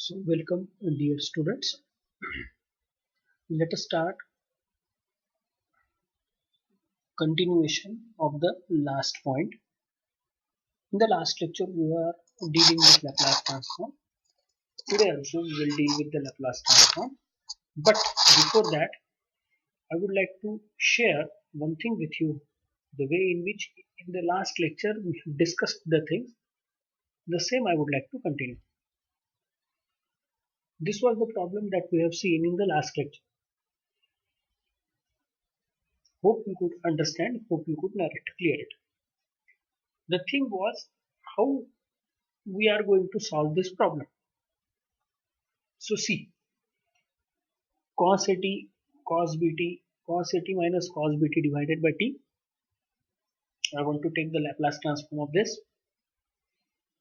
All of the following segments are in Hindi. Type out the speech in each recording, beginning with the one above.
So welcome dear students. Let us start continuation of the last point. In the last lecture we are dealing with Laplace transform. Today also we will deal with the Laplace transform. But before that I would like to share one thing with you. The way in which in the last lecture we have discussed the things, the same I would like to continue. This was the problem that we have seen in the last lecture. Hope you could understand, hope you could narrate, clear it. The thing was how we are going to solve this problem. So see, cos at, cos bt, cos at minus cos bt divided by t. I want to take the Laplace transform of this.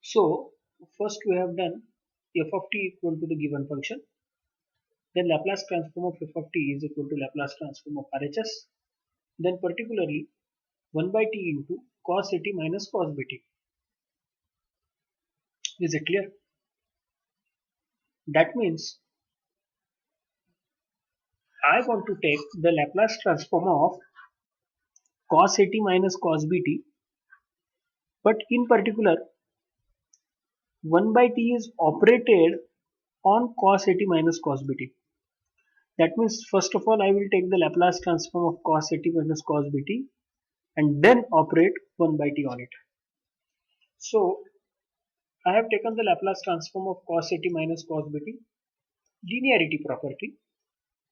So first we have done f of t equal to the given function. Then Laplace transform of f of t is equal to Laplace transform of RHS. Then particularly 1 by t into cos at minus cos bt. Is it clear? That means I want to take the Laplace transform of cos at minus cos bt, but in particular 1 by t is operated on cos at minus cos bt. That means first of all I will take the Laplace transform of cos at minus cos bt and then operate 1 by t on it. So I have taken the Laplace transform of cos at minus cos bt, linearity property,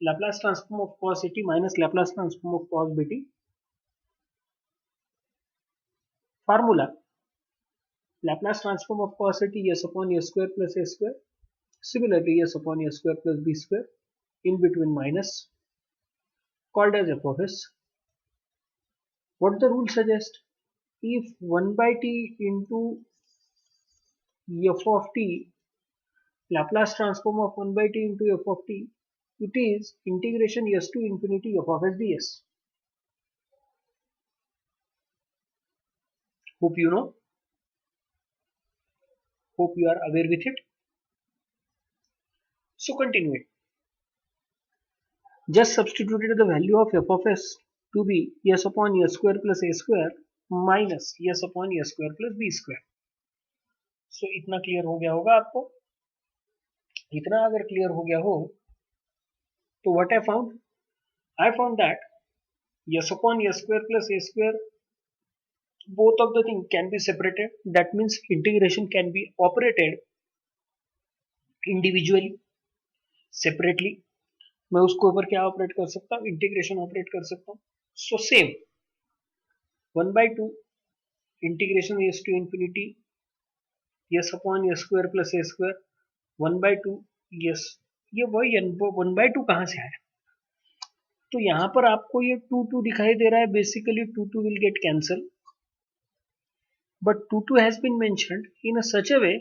Laplace transform of cos at minus Laplace transform of cos bt, formula Laplace transform of cos at s upon s square plus a square, similarly s upon s square plus b square, in between minus, called as f of s. What the rule suggests? If 1 by t into f of t, Laplace transform of 1 by t into f of t, it is integration s to infinity f of s ds. Hope you know. Hope you are aware with it. So continue it. Just substituted the value of f of s to be s upon s square plus a square minus s upon s square plus b square. So इतना क्लियर हो गया होगा आपको. इतना अगर क्लियर हो गया हो तो what I found? I found that s upon s square plus a square, both of the thing can be separated. That means integration can be operated individually, separately. मैं उसके ऊपर क्या ऑपरेट कर सकता हूँ? इंटीग्रेशन ऑपरेट कर सकता हूँ. So same 1 by 2 integration s to infinity s upon s square plus a square 1 by 2 yes. ये वही 1 by 2 कहाँ से आया? तो यहाँ पर आपको ये 2 दिखाई दे रहा है. Basically 2 will get cancelled, but 2 has been mentioned in a such a way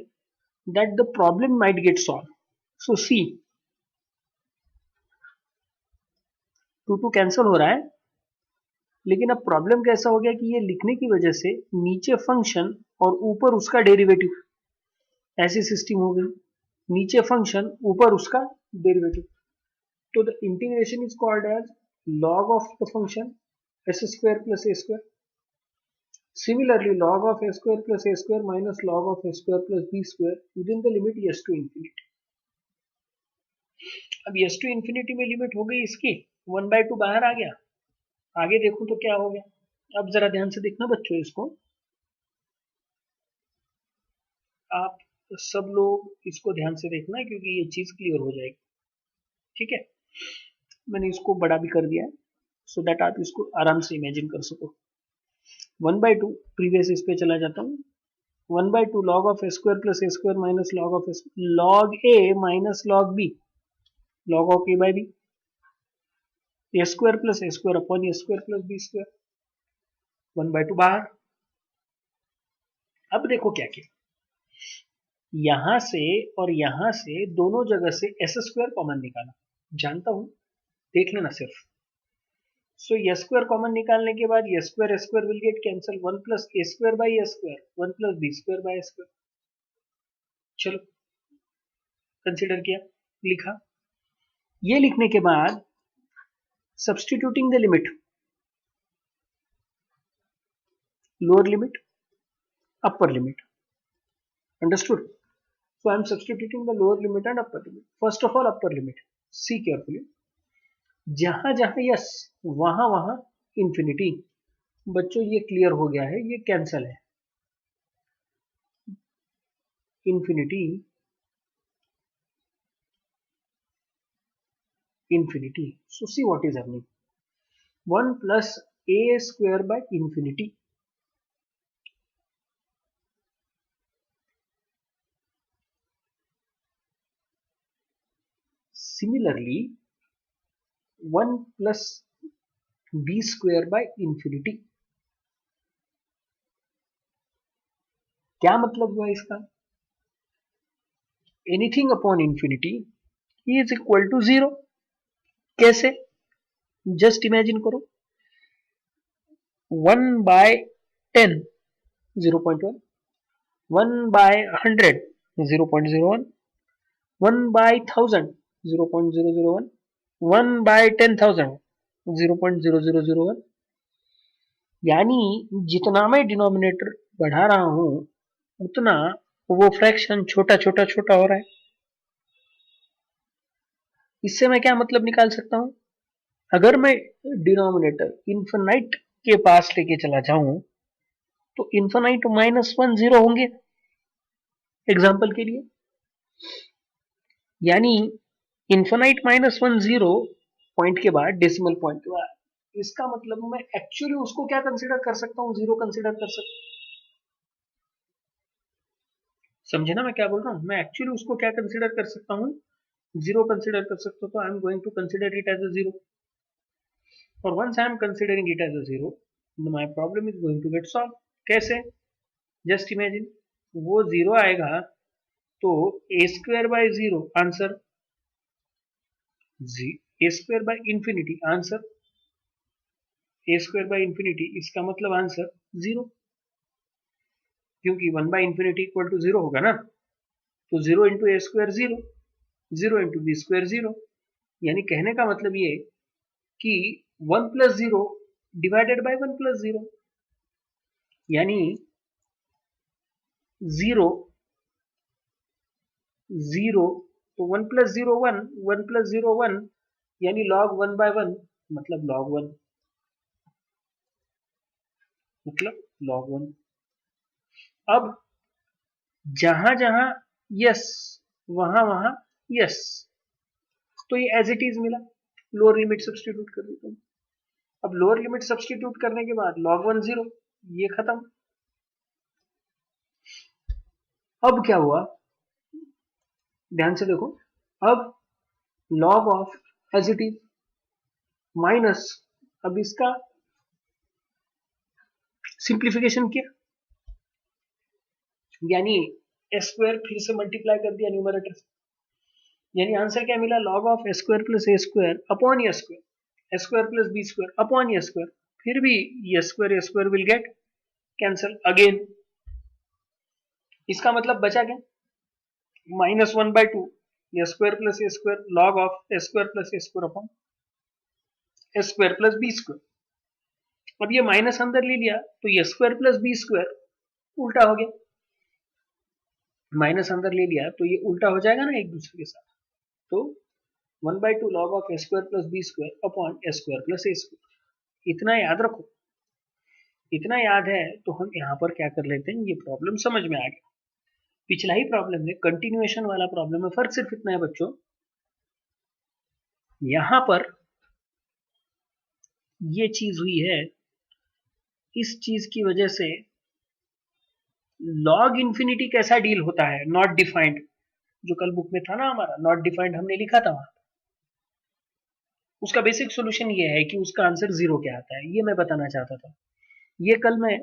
that the problem might get solved. So see, 2 cancel हो रहा है, लेकिन अब प्रॉब्लम कैसा हो गया कि ये लिखने की वजह से नीचे फंक्शन और ऊपर उसका डेरिवेटिव, ऐसी सिस्टम हो गई. नीचे फंक्शन ऊपर उसका डेरिवेटिव. तो the integration is called as log of the function s square plus a square. Similarly, log of s square plus a square minus log of s square plus b square within the limit s to infinity. अब s to infinity में लिमिट हो गई इसकी, 1 by 2 बाहर आ गया. आगे देखूं तो क्या हो गया? अब जरा ध्यान से देखना बच्चों, इसको आप सब लोग इसको ध्यान से देखना क्योंकि ये चीज क्लियर हो जाएगी. ठीक है, मैंने इसको बड़ा भी कर दिया है सो दैट आप इसको आराम से इमेजिन कर सको. 1 by 2 प्रीवियस इस पे चला जाता हूँ. 1 by 2 log of s square plus a square minus log of s log a minus log b, log of a by b, a square plus a square upon a square plus b square. 1 by 2 बाहर. अब देखो क्या किया, यहां से और यहां से दोनों जगह से एस स्क्वायर कॉमन निकाला. जानता हूं, देख लेना सिर्फ. सो एस स्क्वायर कॉमन निकालने के बाद s square will get cancel. 1 plus A square by S square, 1 plus B square by square. चलो कंसिडर किया, लिखा। ये लिखने के बाद substituting the limit, lower limit, upper limit, understood? So I am substituting the lower limit and upper limit. First of all, upper limit. See carefully. जहां जहां यस वहां वहां इंफिनिटी। बच्चों ये क्लियर हो गया है, ये कैंसल है। Infinity, infinity. So see what is happening. 1 plus a square by infinity. Similarly, 1 plus b square by infinity. क्या मतलब हुआ इसका? Anything upon infinity is equal to 0। कैसे? जस्ट इमेजिन करो, 1 बाय 10 0.1, 1 बाय 100 0.01, 1 बाय 1000 0.001, 1 बाय 10,000 0.0001। यानी जितना मैं डिनोमिनेटर बढ़ा रहा हूं उतना वो फ्रैक्शन छोटा छोटा छोटा हो रहा है। इससे मैं क्या मतलब निकाल सकता हूं? अगर मैं डिनोमिनेटर इन्फिनाइट के पास लेके चला जाऊं तो इन्फिनाइट -1 0 होंगे एग्जाम्पल के लिए। यानी इन्फिनाइट -1 0 पॉइंट के बाद, डेसिमल पॉइंट के बाद, इसका मतलब मैं एक्चुअली उसको क्या कंसीडर कर सकता हूं? 0 कंसीडर कर सकता हूं। समझे ना मैं क्या बोल रहा हूं? मैं एक्चुअली उसको क्या कंसीडर कर सकता हूं? 0 कंसीडर कर सकता हूं। तो I am going to consider it as a 0, और once I am considering it as a 0, my problem is going to get solve. कैसे? जस्ट इमेजिन, वो 0 आएगा तो a square by 0 answer, a square by infinity answer, a square by infinity, इसका मतलब आंसर 0, क्योंकि 1 बाय इंफिनिटी इक्वल टू 0 होगा ना। तो 0 इंटू ए स्क्वायर 0, 0 इंटू बी स्क्वायर 0। यानी कहने का मतलब ये कि 1 प्लस 0 डिवाइडेड बाय 1 प्लस 0, यानी 0 0, तो 1 प्लस 0 1, 1 प्लस 0 1, यानी log 1 बाय 1 मतलब log 1, मतलब log 1। अब जहां जहां यस वहां वहां यस, तो ये एज इट इज मिला। लोअर लिमिट सब्स्टिट्यूट कर देता हूं। अब लोअर लिमिट सब्स्टिट्यूट करने के बाद log 1 0, ये खत्म। अब क्या हुआ, ध्यान से देखो। अब log of as it is minus, अब इसका सिंप्लीफिकेशन किया, यानी ए स्क्वायर फिर से मल्टीप्लाई कर दिया न्यूमरेटर से, यानी आंसर क्या मिला? log of A square plus A square upon A square, A square plus B square upon A square. फिर भी A square will get cancel again. इसका मतलब बचा क्या? -1 by 2 A square plus A square log of A square plus A square upon A square plus B square. अब ये माइनस अंदर ले लिया तो A square plus B square उल्टा हो गया। माइनस अंदर ले लिया तो ये उल्टा हो जाएगा ना एक दूसरे के साथ। तो 1 by 2 log of A square plus B square upon A square plus A square. इतना याद रखो। इतना याद है तो हम यहाँ पर क्या कर लेते हैं, ये प्रॉब्लम समझ में आ गया। पिछला ही प्रॉब्लम में कंटिन्यूएशन वाला प्रॉब्लम है, फर्क सिर्फ इतना है बच्चों, यहां पर ये चीज हुई है, इस चीज की वजह से लॉग इंफिनिटी कैसा डील होता है, नॉट डिफाइंड, जो कल बुक में था ना हमारा नॉट डिफाइंड, हमने लिखा था वहां। उसका बेसिक सोल्यूशन ये है कि उसका आंसर 0 क्या आता है, ये मैं बताना चाहता था। ये कल मैं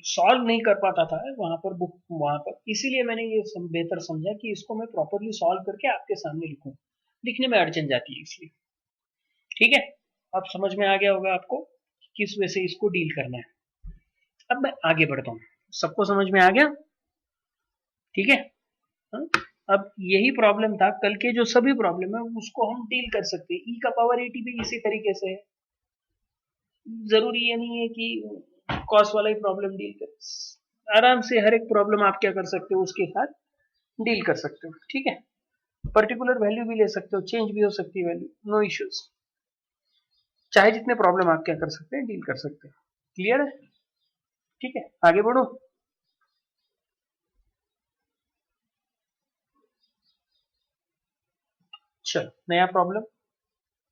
सॉल्व नहीं कर पाता था वहां पर बुक, वहां पर, इसीलिए मैंने ये बेहतर समझा कि इसको मैं प्रॉपरली सॉल्व करके आपके सामने लिखूं। लिखने में अड़चन जाती है इसलिए। ठीक है, अब समझ में आ गया होगा आपको किस वजह से इसको डील करना है। अब मैं आगे बढ़ता हूं। सबको समझ में आ गया? ठीक है। हाँ? अब यही प्रॉब्लम था, कल के जो सभी प्रॉब्लम है उसको हम डील कर सकते हैं। ई का पावर एटी भी इसी तरीके से है, जरूरी ये नहीं है कि कॉस वाला ही प्रॉब्लम डील कर, आराम से हर एक प्रॉब्लम आप क्या कर सकते हो उसके साथ डील कर सकते हो। ठीक है, पर्टिकुलर वैल्यू भी ले सकते हो, चेंज भी हो सकती है वैल्यू, नो इश्यूज। चाहे जितने प्रॉब्लम आप क्या कर सकते हैं डील कर सकते हैं। क्लियर है? ठीक है, आगे बढ़ो। चलो नया problem,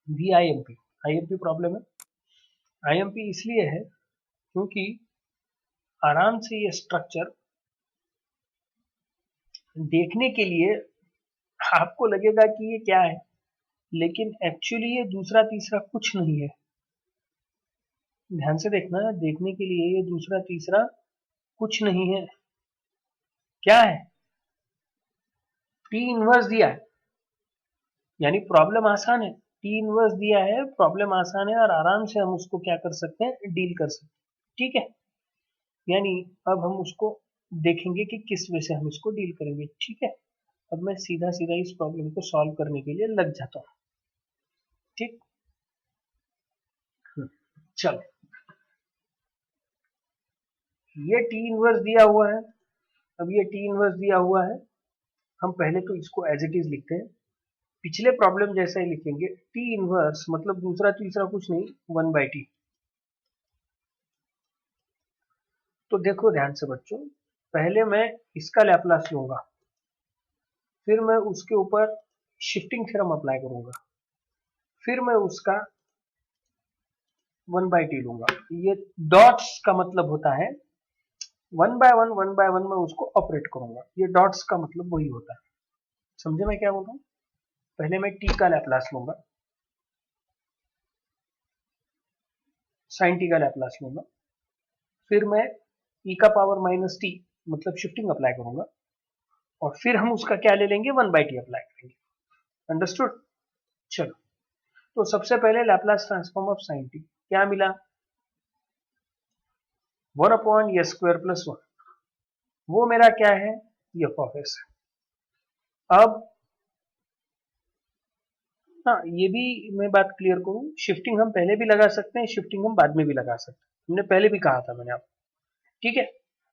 V IMP. IMP problem है। आईएमपी इसलिए है क्योंकि आराम से ये स्ट्रक्चर देखने के लिए आपको लगेगा कि ये क्या है, लेकिन एक्चुअली ये दूसरा तीसरा कुछ नहीं है। ध्यान से देखना, देखने के लिए ये दूसरा तीसरा कुछ नहीं है। क्या है? टी इनवर्स दिया है, यानी प्रॉब्लम आसान है। टी इनवर्स दिया है, प्रॉब्लम आसान है और आराम से हम उसको क्या कर सकते हैं, डील कर सकते हैं। ठीक है, यानी अब हम उसको देखेंगे कि किस वे से हम इसको डील करेंगे। ठीक है, अब मैं सीधा सीधा इस प्रॉब्लम को सॉल्व करने के लिए लग जाता हूँ। ठीक, चलो ये टी इनवर्स दिया हुआ है। अब ये टी इनवर्स दिया हुआ है, हम पहले तो इसको एज इट इज लिखते हैं, पिछले प्रॉब्लम जैसा ही लिखेंगे। टी इनवर्स मतलब दूसरा तीसरा कुछ नहीं, वन बाई टी। तो देखो ध्यान से बच्चों, पहले मैं इसका लैपलास लूंगा, फिर मैं उसके ऊपर शिफ्टिंग थ्योरम अप्लाई करूंगा, फिर मैं उसका वन बाई टी लूंगा। ये डॉट्स का मतलब होता है वन बाय वन में उसको ऑपरेट करूंगा। ये डॉट्स का मतलब वही होता है। समझे मैं क्या बोल रहा हूँ? पहले मैं टी का लैपलास लूंगा, साइन टी का लैपलास लूंगा, फिर मैं ई का पावर माइनस टी मतलब शिफ्टिंग अप्लाई करूंगा, और फिर हम उसका क्या ले लेंगे, वन बाई टी अप्लाई करेंगे। अंडरस्टूड? चलो, तो सबसे पहले Laplace transform of sine T क्या मिला, one upon S square plus one. वो मेरा क्या है, एफ ऑफ एस है। अब हाँ, ये भी मैं बात क्लियर करूं, शिफ्टिंग हम पहले भी लगा सकते हैं, शिफ्टिंग हम बाद में भी लगा सकते हैं, हमने पहले भी कहा था मैंने आपको। ठीक है,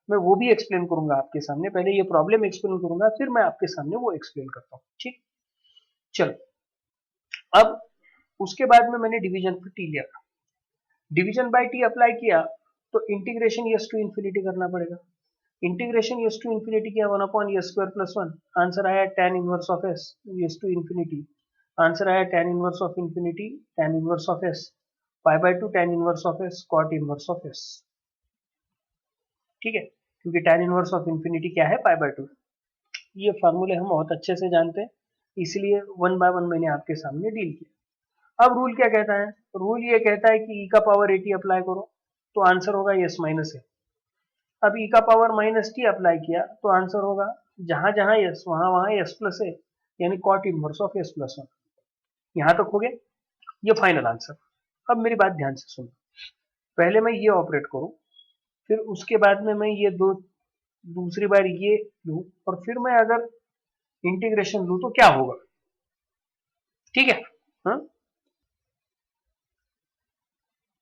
मैं वो भी एक्सप्लेन करूंगा आपके सामने, पहले ये प्रॉब्लम एक्सप्लेन करूंगा, फिर मैं आपके सामने वो एक्सप्लेन करता हूँ। ठीक, चलो अब उसके बाद में मैंने डिवीजन पर टी लिया, डिवीजन बाय टी अप्लाई किया, तो इंटीग्रेशन यस टू इंफिनिटी करना पड़ेगा। इंटीग्रेशन यस टू इंफिनिटी किया, one upon s square plus one, answer आया tan inverse of s s to infinity. Answer आया tan inverse of infinity tan inverse of s pi by two tan inverse of s cot inverse of s. ठीक है, क्योंकि tan इनवर्स ऑफ इंफिनिटी क्या है, पाई बाय टू। ये फार्मूले हम बहुत अच्छे से जानते हैं, इसलिए वन बाय वन मैंने आपके सामने डील किया। अब रूल क्या कहता है, रूल ये कहता है कि ई का पावर एटी अप्लाई करो, तो आंसर होगा यस माइनस ए। अब ई का पावर माइनस टी अप्लाई किया तो आंसर होगा जहां जहां यस वहां वहां यस प्लस ए, यानी cot inverse of S plus one. यहां तक हो गया, ये फाइनल आंसर। अब मेरी बात ध्यान से सुनो, पहले मैं ये ऑपरेट करूं, फिर उसके बाद में मैं ये दो दूसरी बार ये लूं, और फिर मैं अगर इंटीग्रेशन लूं तो क्या होगा। ठीक है, हाँ,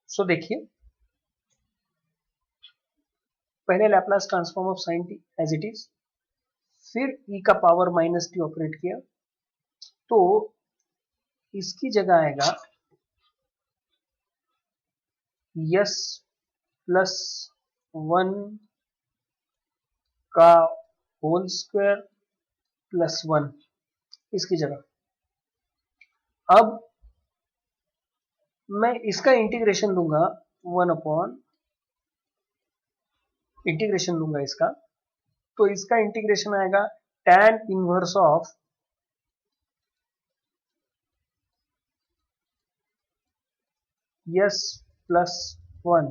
सो देखिए, पहले Laplace transform of sine t as it is, फिर ई का पावर माइनस टी ऑपरेट किया, तो इसकी जगह आएगा यस प्लस वन का होल स्क्वायर प्लस वन इसकी जगह। अब मैं इसका इंटीग्रेशन लूंगा, वन अपॉन इंटीग्रेशन लूंगा इसका, तो इसका इंटीग्रेशन आएगा tan inverse of S plus one,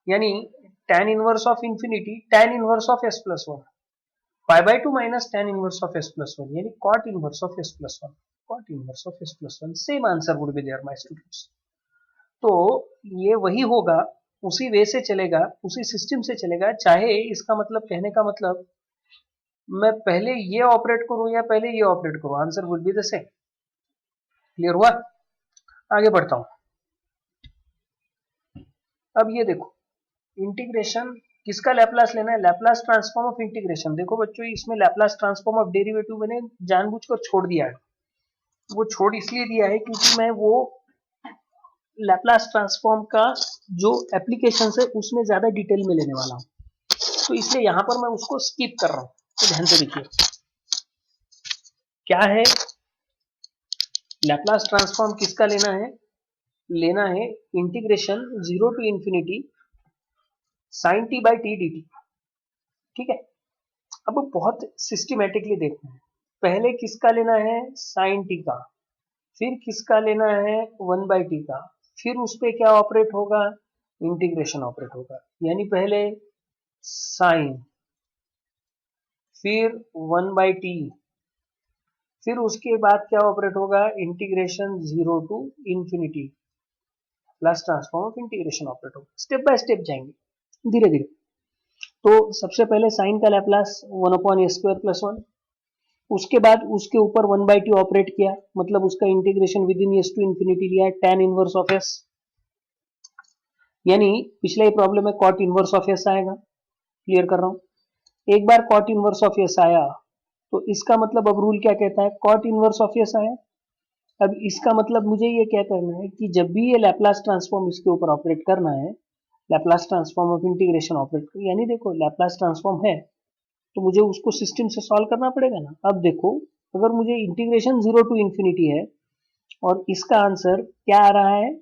यानी tan inverse of infinity tan inverse of S plus one, pi by two minus tan inverse of S plus one, यानी cot inverse of S plus one. Cot inverse of S plus one, same answer would be there my students. तो ये वही होगा, उसी वे से चलेगा, उसी सिस्टम से चलेगा, चाहे इसका मतलब कहने का मतलब मैं पहले ये ऑपरेट करूं या पहले ये ऑपरेट करूं, answer would be the same. Clear हुआ? आगे बढ़ता हूं। अब ये देखो, इंटीग्रेशन किसका लैप्लास लेना है? Laplace transform of integration. देखो बच्चों, इसमें लैप्लास ट्रांसफॉर्म ऑफ डेरिवेटिव मैंने जानबूझकर छोड़ दिया है। वो छोड़ इसलिए दिया है क्योंकि मैं वो लैप्लास ट्रांसफॉर्म का जो एप्लीकेशन है उसमें ज्यादा डिटेल में लेने वाला हूं, तो इसलिए यहां पर मैं उसको स्किप कर रहा हूं। तो ध्यान से देखिए क्या है, लैप्लास ट्रांसफॉर्म किसका लेना है? लेना है integration 0 to infinity sine t by t D t. ठीक है, अब बहुत सिस्टमेटिकली देखना है। पहले किसका लेना है? साइन टी का। फिर किसका लेना है? 1/t का। फिर उस पर क्या ऑपरेट होगा? इंटीग्रेशन ऑपरेट होगा। यानी पहले साइन, फिर 1/t, फिर उसके बाद क्या ऑपरेट होगा? Integration 0 to infinity plus transform of integration operate होगा। स्टेप बाय स्टेप जाएंगे धीरे धीरे। तो सबसे पहले साइन का लैप्लास 1/a² + 1, उसके बाद उसके ऊपर 1/t ऑपरेट किया, मतलब उसका integration within s to infinity लिया, tan इनवर्स ऑफ एस। यानी पिछले प्रॉब्लम में कॉट इनवर्स ऑफ एस आएगा। क्लियर कर रहा हूं। एक बार कॉट इनवर्स ऑफ एस आया तो इसका मतलब अब रूल क्या कहता है? कॉट इनवर्स ऑफ एस आया। अब इसका मतलब मुझे ये क्या करना है कि जब भी ये लैप्लास ट्रांसफॉर्म इसके ऊपर ऑपरेट करना है, Laplace transform of integration operate कर, यानी देखो लैप्लास ट्रांसफॉर्म है तो मुझे उसको सिस्टम से सॉल्व करना पड़ेगा ना। अब देखो, अगर मुझे इंटीग्रेशन 0 टू इंफिनिटी है और इसका आंसर क्या आ रहा है?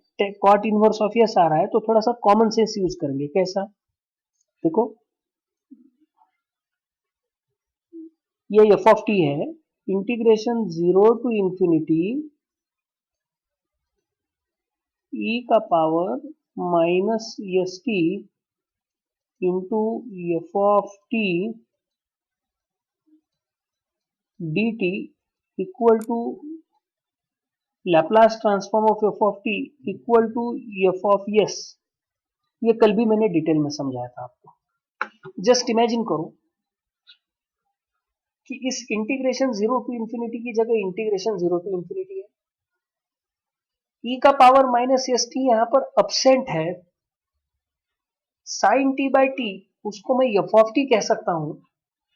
कॉट इनवर्स ऑफ एस आ रहा है, तो थोड़ा सा कॉमन सेंस यूज करेंगे। कैसा? देखो, ये एफ ऑफ टी है, इंटीग्रेशन 0 टू इंफिनिटी ई का power minus s t into F of T D t equal to Laplace transform of F of t equal to f of s. ये कल भी मैंने डिटेल में समझाया था आपको। जस्ट इमेजिन करो कि इस इंटीग्रेशन 0 टू इंफिनिटी की जगह इंटीग्रेशन 0 टू इंफिनिटी है। ई का पावर माइनस एस टी यहां पर अपसेंट है। साइन टी बाई टी उसको मैं एफ ऑफ टी कह सकता हूं,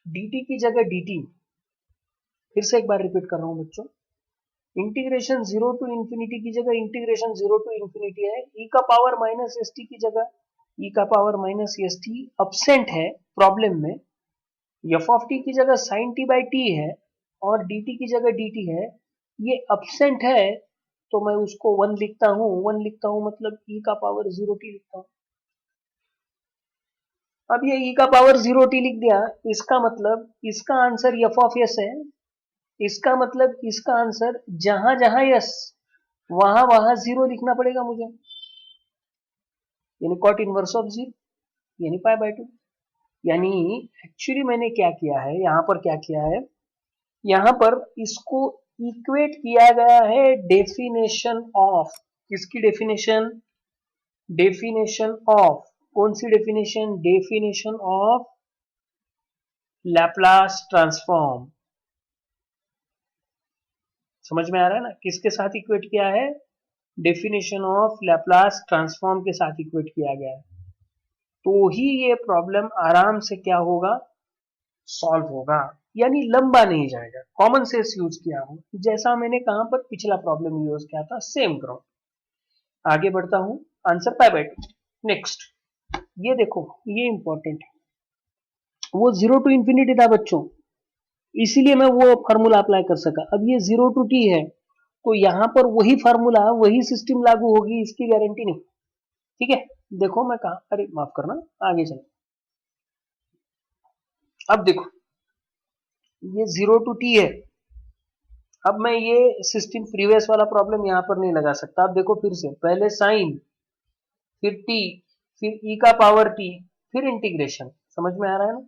dt की जगह dt। फिर से एक बार रिपीट कर रहा हूं बच्चों, इंटीग्रेशन 0 टू इंफिनिटी की जगह इंटीग्रेशन 0 टू इंफिनिटी है। ई का पावर माइनस एस टी की जगह ई का power minus s T absent है प्रॉब्लम में। एफ ऑफ टी की जगह साइन टी बाई टी है और dt की जगह dt है। ये अपसेंट है तो मैं उसको 1 लिखता हूं। 1 लिखता हूं मतलब ई का पावर 0t लिखता हूं। अब ये ई का पावर 0t लिख दिया, इसका मतलब इसका आंसर एफ ऑफ एस है। इसका मतलब इसका आंसर जहां जहां यस वहां वहां 0 लिखना पड़ेगा मुझे, यानी कॉट इनवर्स ऑफ 0, यानी π/2। यानी एक्चुअली मैंने क्या किया है यहां पर, क्या किया है यहां पर, इसको इक्वेट किया गया है डेफिनेशन ऑफ, किसकी डेफिनेशन? डेफिनेशन ऑफ, कौन सी डेफिनेशन? Definition of Laplace transform. समझ में आ रहा है ना? किसके साथ इक्वेट किया है? डेफिनेशन ऑफ लैप्लास ट्रांसफॉर्म के साथ इक्वेट किया गया है। तो ही ये प्रॉब्लम आराम से क्या होगा? सॉल्व होगा, यानी लंबा नहीं जाएगा। कॉमन सेंस यूज किया हूं, जैसा मैंने कहां पर पिछला प्रॉब्लम यूज किया था, सेम करो। आगे बढ़ता हूं, आंसर π/2। नेक्स्ट, ये देखो, ये इंपॉर्टेंट है। वो 0 टू इंफिनिटी था बच्चों, इसीलिए मैं वो फार्मूला अप्लाई कर सका। अब ये 0 टू t है तो यहां पर वही फार्मूला, वही सिस्टम लागू होगी, इसकी गारंटी नहीं। ठीक है, देखो मैं कहा, अरे माफ करना, आगे चलो। अब देखो, ये 0 टू t है। अब मैं ये सिस्टम प्रीवियस वाला प्रॉब्लम यहां पर नहीं लगा सकता। अब देखो फिर से, पहले साइन, फिर t, फिर e का पावर t, फिर इंटीग्रेशन। समझ में आ रहा है ना?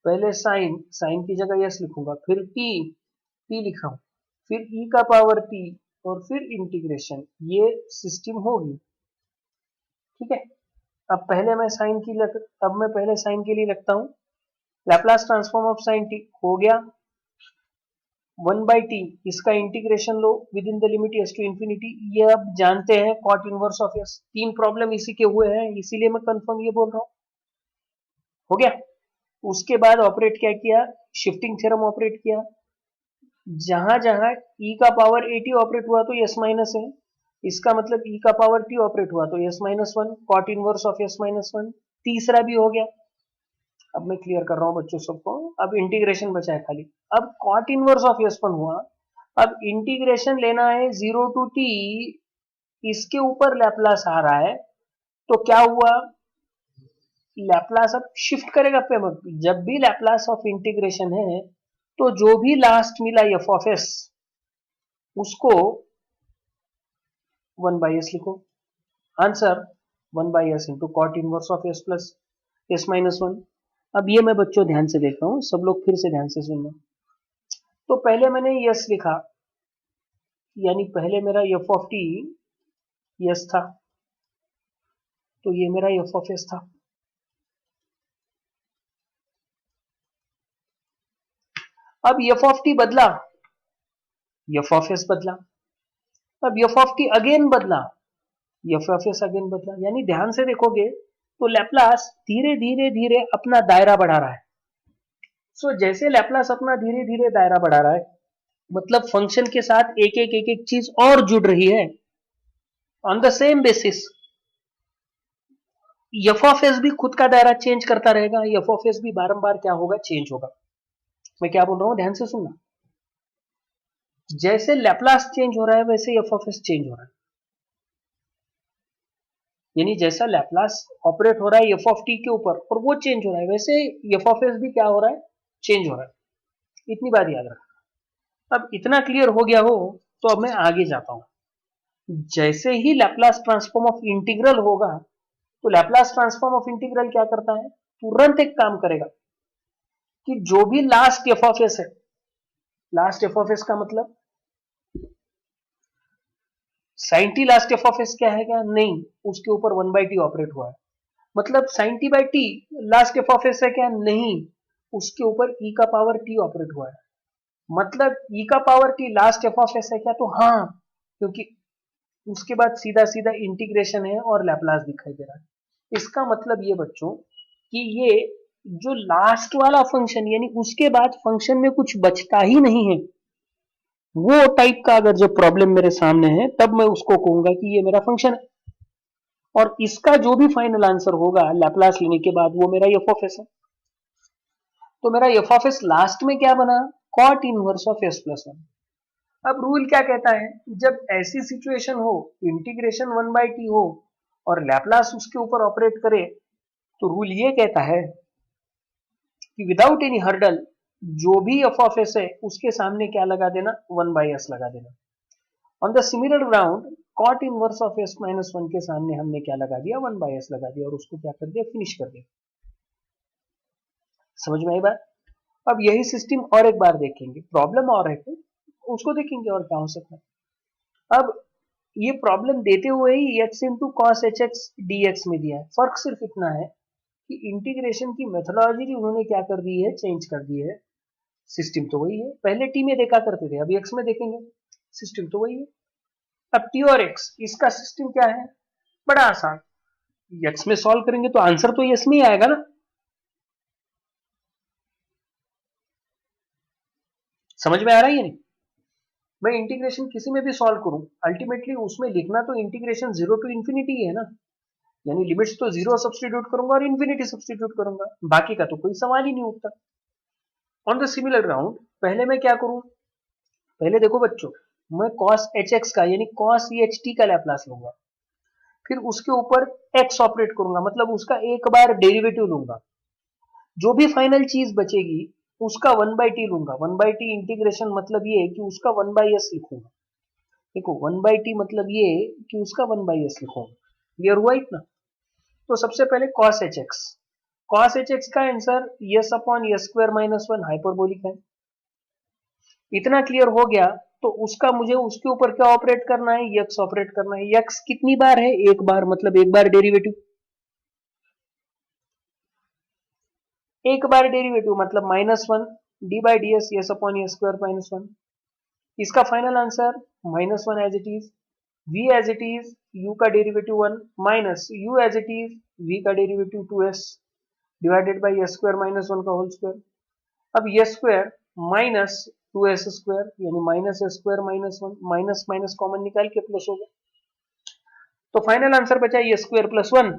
पहले साइन, साइन की जगह यस लिखूंगा, फिर t, t लिखा हूं, फिर e का पावर t और फिर इंटीग्रेशन। ये सिस्टम होगी। ठीक है, अब पहले मैं साइन की अब मैं पहले साइन के लिए लगता हूं Laplace transform of sine t हो गया, 1/t इसका इंटीग्रेशन लो within the limit s to infinity. ये अब जानते हैं कॉट इनवर्स ऑफ s। तीन प्रॉब्लम इसी के हुए हैं, इसीलिए मैं कंफर्म ये बोल रहा हूं। हो गया। उसके बाद ऑपरेट क्या किया, शिफ्टिंग थ्योरम ऑपरेट किया। जहां जहां e का पावर at ऑपरेट हुआ तो s माइनस है, इसका मतलब e का पावर t ऑपरेट हुआ तो s minus one, cot inverse of s minus one. तीसरा भी हो गया। अब मैं क्लियर कर रहा हूं बच्चों सबको, अब इंटीग्रेशन बचा है खाली। अब कॉट इनवर्स ऑफ s1 हुआ, अब इंटीग्रेशन लेना है 0 टू t, इसके ऊपर लैप्लास आ रहा है, तो क्या हुआ, लैप्लास अब शिफ्ट करेगा पे। जब भी लैप्लास ऑफ इंटीग्रेशन है तो जो भी लास्ट मिला एफ ऑफ एस उसको 1/s लिखो। Answer 1/s into cot inverse of s plus s minus one. अब ये मैं बच्चों ध्यान से देख रहा हूं, सब लोग फिर से ध्यान से सुनना। तो पहले मैंने यस लिखा, यानी पहले मेरा एफ ऑफ टी यस था, तो ये मेरा एफ ऑफ एस था। अब एफ ऑफ टी बदला, एफ ऑफ एस बदला। अब एफ ऑफ टी अगेन बदला, एफ ऑफ एस अगेन बदला। यानी ध्यान से देखोगे तो लैप्लास धीरे धीरे धीरे अपना दायरा बढ़ा रहा है। सो जैसे लैप्लास अपना धीरे धीरे दायरा बढ़ा रहा है, मतलब फंक्शन के साथ एक एक चीज और जुड़ रही है on the same basis. F of S भी खुद का दायरा चेंज करता रहेगा, एफ ऑफ एस भी बारंबार क्या होगा, चेंज होगा। मैं क्या बोल रहा हूं ध्यान से सुनना। जैसे लैप्लास चेंज हो रहा है वैसे एफ ऑफ एस चेंज हो रहा है। यानी जैसा लैप्लास ऑपरेट हो रहा है एफ ऑफ टी के ऊपर और वो चेंज हो रहा है, वैसे एफ ऑफ एस भी क्या हो रहा है, चेंज हो रहा है। इतनी बात याद रखना। अब इतना क्लियर हो गया हो तो अब मैं आगे जाता हूं। जैसे ही लैप्लास ट्रांसफॉर्म ऑफ इंटीग्रल होगा तो लैप्लास ट्रांसफॉर्म ऑफ इंटीग्रल क्या करता है, तुरंत एक काम करेगा कि जो भी लास्ट एफ ऑफ एस है, लास्ट एफ ऑफ एस का मतलब sine t last f of s क्या है, क्या नहीं, उसके ऊपर 1/t ऑपरेट हुआ है। मतलब sine t by t last f of s है क्या, नहीं, उसके ऊपर e का पावर t ऑपरेट हुआ है। मतलब e का power t last f of s है क्या, तो हाँ, क्योंकि उसके बाद सीधा सीधा इंटीग्रेशन है और लैप्लास दिखाई दे रहा है। इसका मतलब ये बच्चों कि ये जो लास्ट वाला फंक्शन, यानी उसके बाद फंक्शन में कुछ बचता ही नहीं है, वो टाइप का अगर जो प्रॉब्लम मेरे सामने है तब मैं उसको कहूंगा कि ये मेरा फंक्शन है। और इसका जो भी फाइनल आंसर होगा लैप्लास लेने के बाद वो मेरा एफ ऑफ एस है। तो मेरा एफ ऑफ एस लास्ट में क्या बना, cot inverse of S plus one. अब रूल क्या कहता है, जब ऐसी सिचुएशन हो, इंटीग्रेशन 1/t हो और लैप्लास उसके ऊपर ऑपरेट करे, तो रूल ये कहता है कि विदाउट एनी हर्डल जो भी एफ ऑफ एस है उसके सामने क्या लगा देना, 1/s लगा देना। On the similar ground cot inverse of s minus one के सामने हमने क्या लगा दिया, 1/s लगा दिया और उसको क्या कर दिया, फिनिश कर दिया। समझ में आई बात। अब यही सिस्टम और एक बार देखेंगे, प्रॉब्लम और है उसको देखेंगे और क्या हो सकता है। अब ये प्रॉब्लम देते हुए ही x into cos H x D x में दिया है। फर्क सिर्फ इतना है कि इंटीग्रेशन की मेथोडोलॉजी उन्होंने क्या कर दी है, चेंज कर दी है। सिस्टम तो वही है, पहले टी में देखा करते थे, अभी एक्स में देखेंगे, सिस्टम तो वही है। अब टी और एक्स इसका सिस्टम क्या है, बड़ा आसान, एक्स में सॉल्व करेंगे तो आंसर तो यस में ही आएगा ना। समझ में आ रहा है ये नहीं। मैं इंटीग्रेशन किसी में भी सॉल्व करूं, अल्टीमेटली उसमें लिखना तो इंटीग्रेशन 0 टू इंफिनिटी है ना, यानी लिमिट्स तो 0 सब्सटीट्यूट करूंगा और इंफिनिटी सब्सटीट्यूट करूंगा, बाकी का तो कोई सवाल ही नहीं उठता। ऑन द सिमिलर ग्राउंड पहले मैं क्या करूं, पहले देखो बच्चों, मैं cos hx का यानी cos eht का लैप्लास लूंगा, फिर उसके ऊपर x ऑपरेट करूंगा, मतलब उसका एक बार डेरिवेटिव लूंगा, जो भी फाइनल चीज बचेगी उसका 1/t लूंगा। 1/t इंटीग्रेशन मतलब ये कि उसका 1/s लिखूंगा। देखो 1/t मतलब ये कि उसका 1/s लिखूंगा। क्लियर हुआ इतना। तो सबसे पहले cos hx, cos hx का answer s upon s square minus one hyperbolic है। इतना क्लियर हो गया तो उसका मुझे उसके ऊपर क्या ऑपरेट करना है, यक्स ऑपरेट करना है। यक्स कितनी बार है, एक बार, मतलब एक बार डेरिवेटिव। एक बार डेरिवेटिव मतलब -1 D by D S S upon A square -1। इसका final answer -1 as it is, v as it is u का derivative 1 minus u as it is v का derivative 2s divided by S square -1 का होल स्क्वायर। अब ये स्क्वायर माइनस 2s स्क्वायर यानी minus S square -1 minus minus common निकाल के प्लस हो गया। तो फाइनल आंसर बचा ये square +1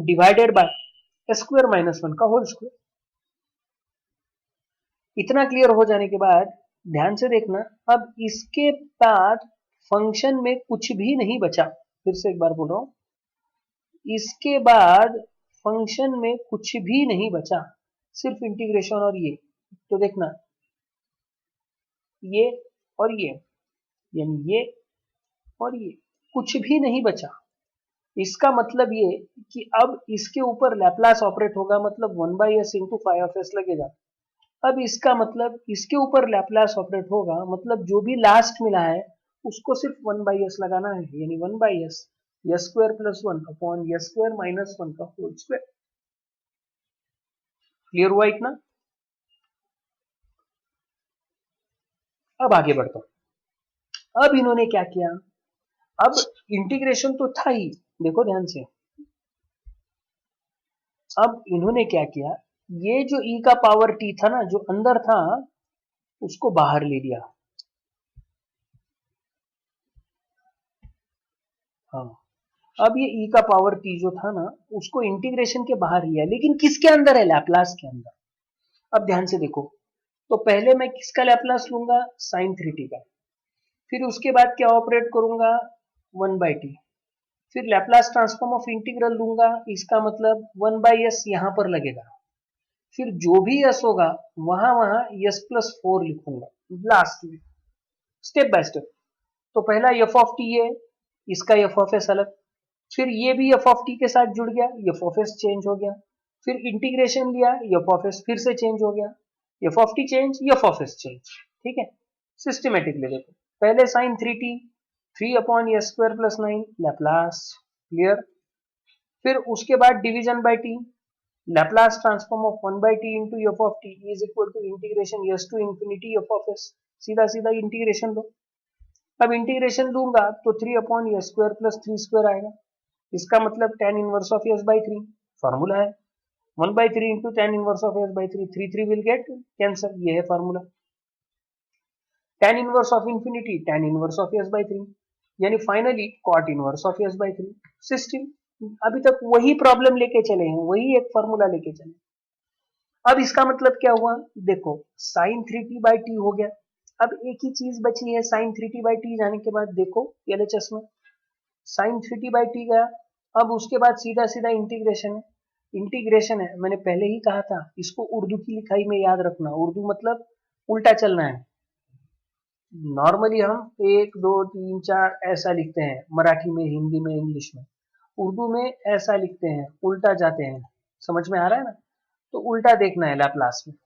divided by S square -1 का होल स्क्वायर। इतना क्लियर हो जाने के बाद ध्यान से देखना, अब इसके बाद फंक्शन में कुछ भी नहीं बचा। फिर से एक बार बोल रहा हूं, इसके बाद फंक्शन में कुछ भी नहीं बचा, सिर्फ इंटीग्रेशन और ये। तो देखना ये और ये, यानी ये और ये, कुछ भी नहीं बचा। इसका मतलब ये कि अब इसके ऊपर लैपलास ऑपरेट होगा, मतलब 1/s into five of S लगेगा। अब इसका मतलब इसके ऊपर लैपलास ऑपरेट होगा, मतलब जो भी लास्ट मिला है उसको सिर्फ 1/s लगाना है, यानी 1/s S square +1 upon S square -1 का होल स्क्वायर। क्लियर हुआ इतना? अब आगे बढ़ता हूं। अब इन्होंने क्या किया, अब इंटीग्रेशन तो था ही, देखो ध्यान से। अब इन्होंने क्या किया, ये जो e का पावर t था ना, जो अंदर था उसको बाहर ले लिया। हाँ, अब ये e का पावर t जो था ना उसको इंटीग्रेशन के बाहर लिया, लेकिन किसके अंदर है, लैपलास के अंदर। अब ध्यान से देखो, तो पहले मैं किसका लैपलास लूंगा, साइन 3t का। फिर उसके बाद क्या ऑपरेट करूंगा, 1/t। फिर लैपलास ट्रांसफॉर्म ऑफ इंटीग्रल लूंगा, इसका मतलब 1/s यहां पर लगेगा। फिर जो भी s होगा वहां वहां s+4 लिखूंगा लास्ट में, स्टेप बाय स्टेप। तो पहला एफ ऑफ टी है, इसका एफ ऑफ एस अलग। फिर ये भी एफ ऑफ टी के साथ जुड़ गया, एफ ऑफ एस चेंज हो गया। फिर इंटीग्रेशन लिया, एफ ऑफ एस फिर से चेंज हो गया, F of T change, F of S change. ठीक है, सिस्टमेटिकली देखो। पहले sine 3t, 3 upon S square +9 Laplace, clear. फिर उसके बाद division by T, Laplace transform of 1/t into F of T is equal to integration S to infinity F of S. सीधा सीधा इंटीग्रेशन लो। अब इंटीग्रेशन लूंगा तो 3 अपॉन एस स्क्वायर +3 स्क्वायर आएगा। इसका मतलब tan inverse of S by 3 formula है, 1/3 into tan inverse of S by 3, 3 will get cancer, ये है formula. tan inverse of infinity tan inverse of S by 3, यानी finally cot inverse of S by 3 system. अभी तक वही प्रॉब्लम लेके चले हैं, वही एक फॉर्मूला लेके चले। अब इसका मतलब क्या हुआ, देखो साइन 3t बाई टी हो गया। अब एक ही चीज बची है साइन 3t बाई टी जाने के बाद, देखो एलएचएस में साइन 3t बाई टी गया। अब उसके बाद सीधा सीधा इंटीग्रेशन है, इंटीग्रेशन है, मैंने पहले ही कहा था इसको उर्दू की लिखाई में याद रखना। उर्दू मतलब उल्टा चलना है। नॉर्मली हम 1 2 3 4 ऐसा लिखते हैं, मराठी में, हिंदी में, इंग्लिश में। उर्दू में ऐसा लिखते हैं, उल्टा जाते हैं। समझ में आ रहा है ना? तो उल्टा देखना है लैपलास में।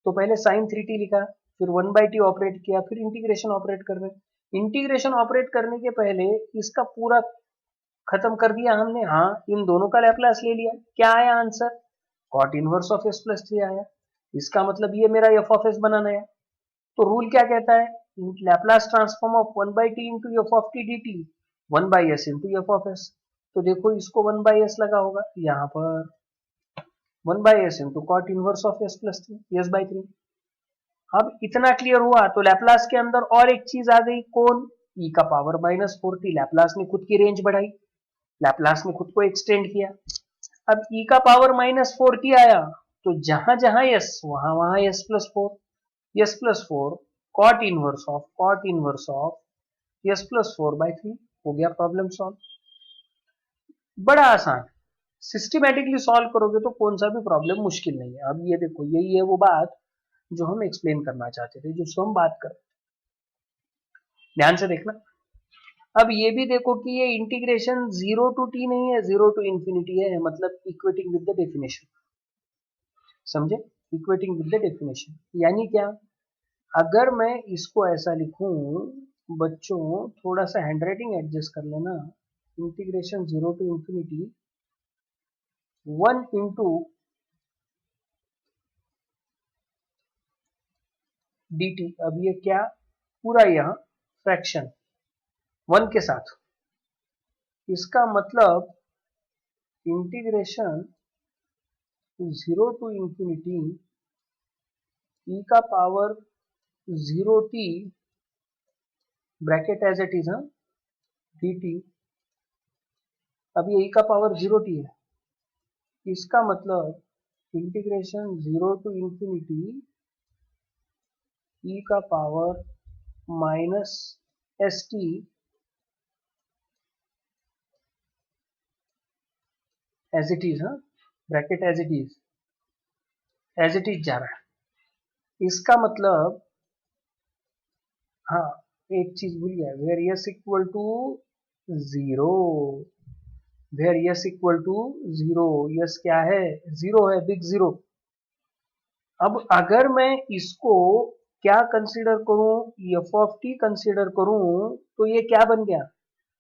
तो पहले साइन 3t लिखा, फिर 1/t ऑपरेट किया, फिर इंटीग्रेशन ऑपरेट कर रहे। इंटीग्रेशन ऑपरेट करने के पहले इसका पूरा खत्म कर दिया हमने। हाँ, इन दोनों का लैपलास ले लिया, क्या आया answer, cot inverse of s+3 आया। इसका मतलब ये मेरा एफ ऑफ एस बनाना है। तो रूल क्या कहता है, Laplace transform of 1/t into F of T D T, 1/s into F of S. तो देखो इसको 1/s लगा होगा यहाँ पर, 1/s into cot inverse of s+3 s by 3। अब इतना क्लियर हुआ तो लैपलास के अंदर और एक चीज आ गई, कौन, e का पावर -4t। लैपलास ने खुद की रेंज बढ़ाई, लैपलास ने खुद को एक्सटेंड किया। अब e का पावर -4t आया, तो जहां जहां s वहां वहां s+4 cot inverse of s+4/3 हो गया, प्रॉब्लम सॉल्व। बड़ा आसान, सिस्टमैटिकली सॉल्व करोगे तो कौन सा भी प्रॉब्लम मुश्किल नहीं है। अब ये देखो, यही है वो बात जो हम एक्सप्लेन करना चाहते थे, जो हम बात कर, ध्यान से देखना। अब ये भी देखो कि ये इंटीग्रेशन 0 टू t नहीं है, 0 टू इंफिनिटी है, मतलब इक्वेटिंग विद द डेफिनेशन। समझे, इक्वेटिंग विद द डेफिनेशन यानी क्या, अगर मैं इसको ऐसा लिखूं, बच्चों थोड़ा सा हैंडराइटिंग एडजस्ट कर लेना, integration 0 to infinity 1 into dt। अब ये क्या, पूरा यहाँ फ्रैक्शन 1 के साथ, इसका मतलब इंटीग्रेशन 0 टू इंफिनिटी e का power 0t bracket as it is dt। अब ये e का पावर 0t है, इसका मतलब इंटीग्रेशन 0 टू इंफिनिटी e का power minus st as it is, bracket as it is जा रहा है। इसका मतलब, हाँ एक चीज भूल गया, where S equal to 0, where S equal to 0, S क्या है, 0 है, बिग 0। अब अगर मैं इसको क्या कंसीडर करूं, एफ ऑफ टी कंसीडर करूं, तो ये क्या बन गया,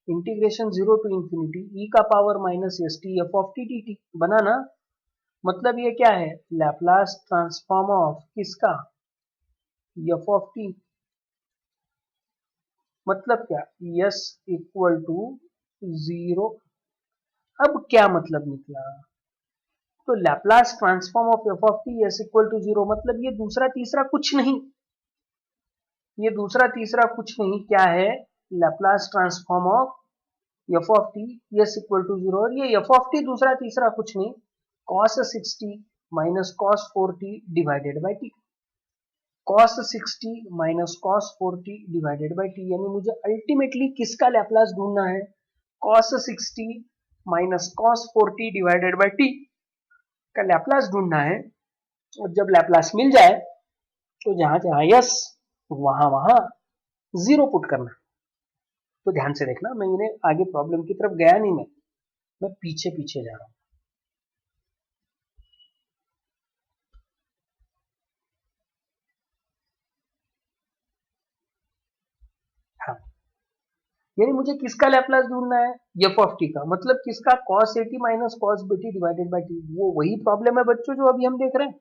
इंटीग्रेशन 0 टू इंफिनिटी ई का power minus s T F of T D T बना ना। मतलब ये क्या है, लैपलास ट्रांसफॉर्म ऑफ किसका, एफ ऑफ टी। मतलब क्या, यस इक्वल टू 0। अब क्या मतलब निकला, तो Laplace transform of F of T S equal to 0, मतलब ये दूसरा तीसरा कुछ नहीं, ये दूसरा तीसरा कुछ नहीं, क्या है, Laplace transform of F of T S equal to 0। और ये एफ ऑफ टी दूसरा तीसरा कुछ नहीं, cos 60 minus cos 4t divided by T, cos 60 minus cos 4t divided by T. यानी मुझे अल्टीमेटली किसका लैपलास ढूंढना है, cos 60 minus cos 4t divided by T का लैपलास ढूंढना है। और जब लैपलास मिल जाए तो जहां जहां यस वहां वहां 0 पुट करना। तो ध्यान से देखना, मैं इन्हें आगे प्रॉब्लम की तरफ गया नहीं, मैं पीछे पीछे जा रहा हूं। हाँ, यानी मुझे किसका लैपलास ढूंढना है, एफ ऑफ टी का, मतलब किसका, cos 80 minus cos bt divided by T. वो वही प्रॉब्लम है बच्चों जो अभी हम देख रहे हैं,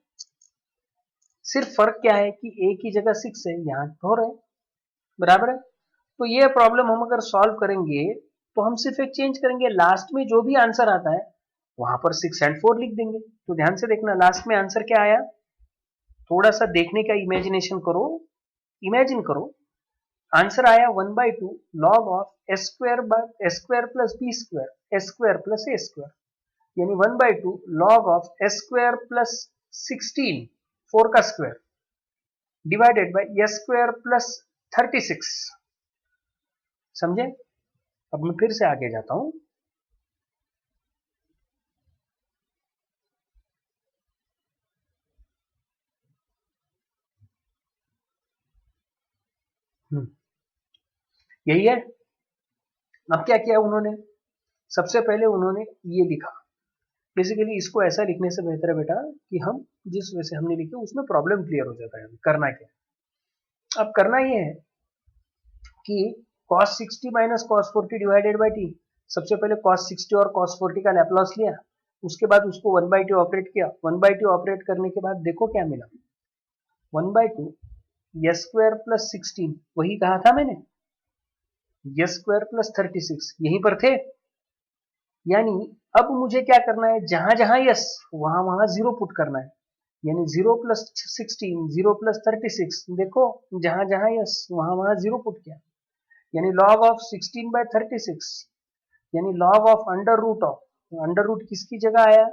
सिर्फ फर्क क्या है कि a की जगह 6 है, यहाँ 4 है, बराबर है। तो ये प्रॉब्लम हम अगर सॉल्व करेंगे तो हम सिर्फ एक चेंज करेंगे, लास्ट में जो भी आंसर आता है वहां पर 6 एंड 4 लिख देंगे। तो ध्यान से देखना, लास्ट में आंसर क्या आया, थोड़ा सा देखने का इमेजिनेशन करो, इमेजिन करो। आंसर आया 1/2 log of S square plus B square S square plus A square, यानी 1/2 log of S square plus 16 4 का square divided by S square plus 36। समझे। अब मैं फिर से आगे जाता हूं, यही है। अब क्या किया उन्होंने, सबसे पहले उन्होंने ये लिखा, बेसिकली इसको ऐसा लिखने से बेहतर है बेटा कि हम जिस वजह से हमने लिखे उसमें प्रॉब्लम क्लियर हो जाता है। करना क्या, अब करना ये है कि cos 60 minus cos 40 divided by T, सबसे पहले cos 60 और cos 40 का लैपलॉस लिया, उसके बाद उसको 1/2 ऑपरेट किया, 1/2 ऑपरेट करने के बाद देखो क्या मिला, 1/2 एस स्क्वायर प्लस 16, वही कहा था मैंने, एस स्क्वायर प्लस 36 यहीं पर थे। यानी अब मुझे क्या करना है, जहां जहां यस वहां वहां 0 पुट करना है, यानी 0 प्लस 16 0 प्लस 36, देखो जहां जहां यस वहां वहां 0 पुट किया, यानी log ऑफ 16/36, यानी log ऑफ अंडर रूट किसकी जगह आया,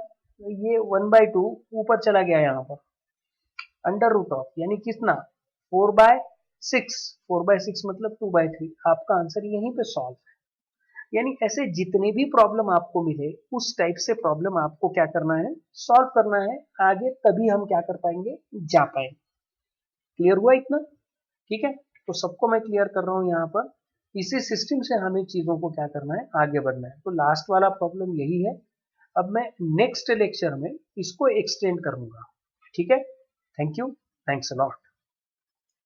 ये 1/2 ऊपर चला गया यहाँ पर, अंडर रूट ऑफ यानी कितना 4/6, 4/6 मतलब 2/3। आपका आंसर यहीं पे सॉल्व है। यानी ऐसे जितने भी प्रॉब्लम आपको मिले उस टाइप से प्रॉब्लम आपको क्या करना है, सॉल्व करना है आगे, तभी हम क्या कर पाएंगे, जा पाएंगे। क्लियर हुआ इतना, ठीक है। तो सबको मैं क्लियर कर रहा हूं यहाँ पर, इसी सिस्टम से हमें चीजों को क्या करना है, आगे बढ़ना है। तो लास्ट वाला प्रॉब्लम यही है। अब मैं नेक्स्ट लेक्चर में इसको एक्सटेंड करूंगा, ठीक है। Thank you, thanks a lot.